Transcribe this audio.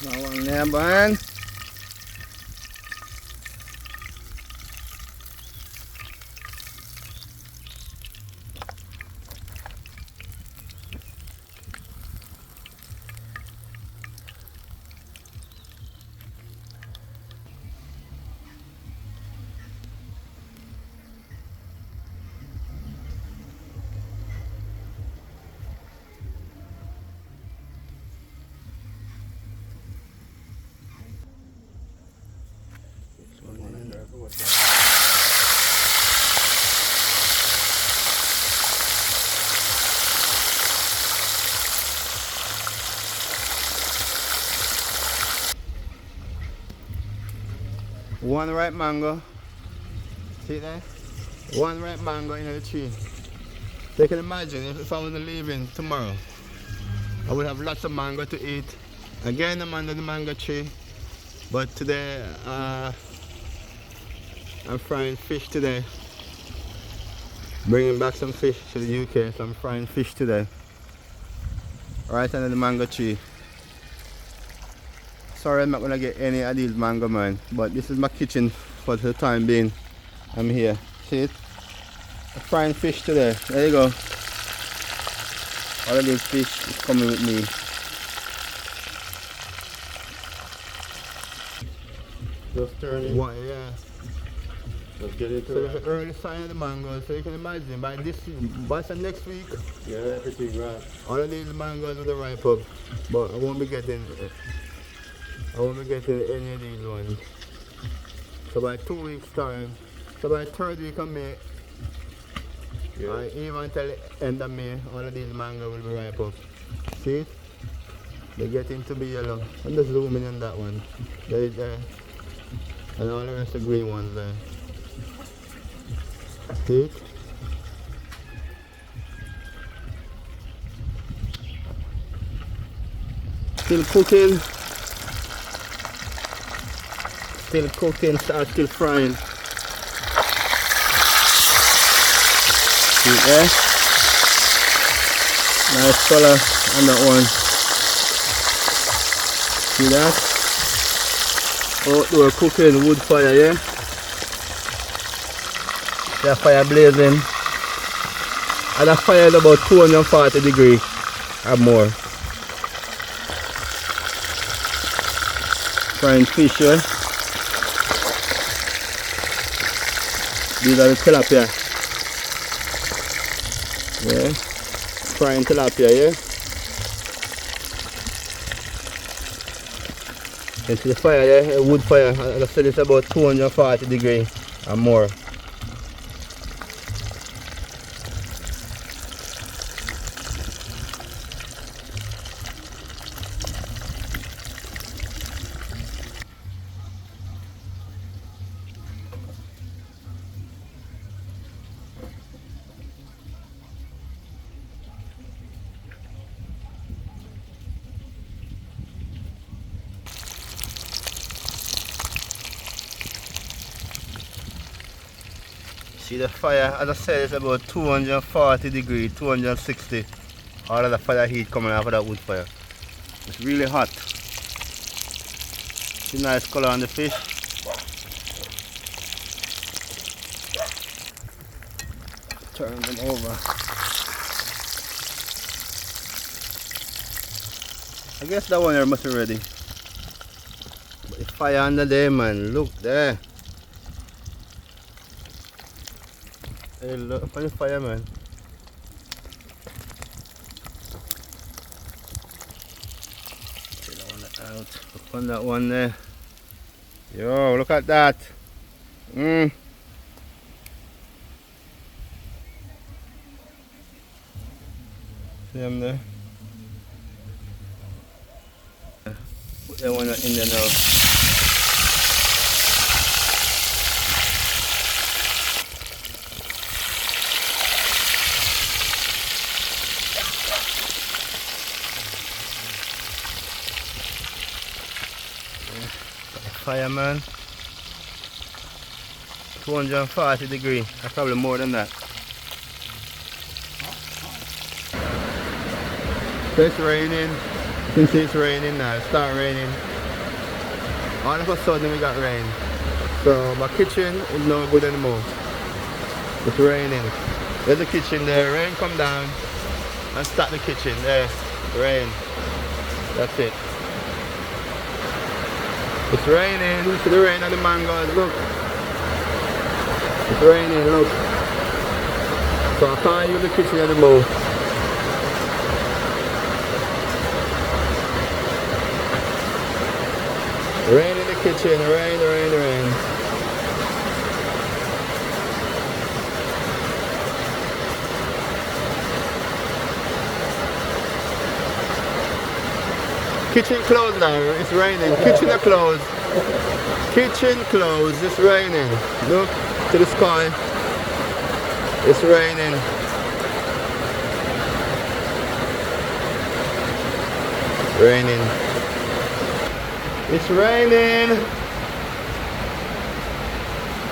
Bawang na ban. One ripe mango. See that? One ripe mango in the tree. So you can imagine if I wasn't leaving tomorrow, I would have lots of mango to eat. Again, I'm under the mango tree. But today, I'm frying fish today. Bringing back some fish to the UK, so I'm frying fish today. Right under the mango tree. Sorry I'm not gonna get any of these mango, man, but this is my kitchen for the time being. I'm here. See it? I'm frying fish today. There you go. All of these fish is coming with me. Just turning. What, yeah. Let's get into So it. it's an early sign of the mango, so you can imagine by next week, Yeah, everything right. all of these mangoes will ripe up. But I won't be getting any of these ones. So by 2 weeks time, so by 3rd week of May, Yeah. even until the end of May, all of these mango will be ripe up. See it? They're getting to be yellow. I'm just zooming in that one. There is there. And all the rest of the green ones there. See it? Still cooking. Still cooking, still frying. See it there? Nice color on that one. See that? Oh, they were cooking wood fire, yeah? The fire blazing. And the fire is about 240 degrees or more. Frying fish, yeah? These are the tilapia. Yeah? Frying tilapia, yeah? You see the fire there, wood fire, I said it's about 240 degrees or more. See the fire, as I said, it's about 240 degrees, 260. All of the fire heat coming off of that wood fire. It's really hot. See nice color on the fish. Turn them over. I guess that one here must be ready. But the fire under there, man, look there. Hey, look for the fire, man. Take that one out. Look on that one there. Yo, look at that. Mm. See them there? Put that one in there now. Fireman. 240 degrees, probably more than that. So it's raining. You can see it's raining now. It started raining. All of a sudden we got rain. So my kitchen is no good anymore. It's raining. There's the kitchen there. Rain come down and start the kitchen. There. Rain. That's it. It's raining. See the rain on the mangoes. Look. It's raining. Look. So I can't use the kitchen anymore. Rain in the kitchen, rain, rain, rain. Kitchen closed now, it's raining. Kitchen are closed. Kitchen closed, it's raining. Look to the sky. It's raining. Raining. It's raining.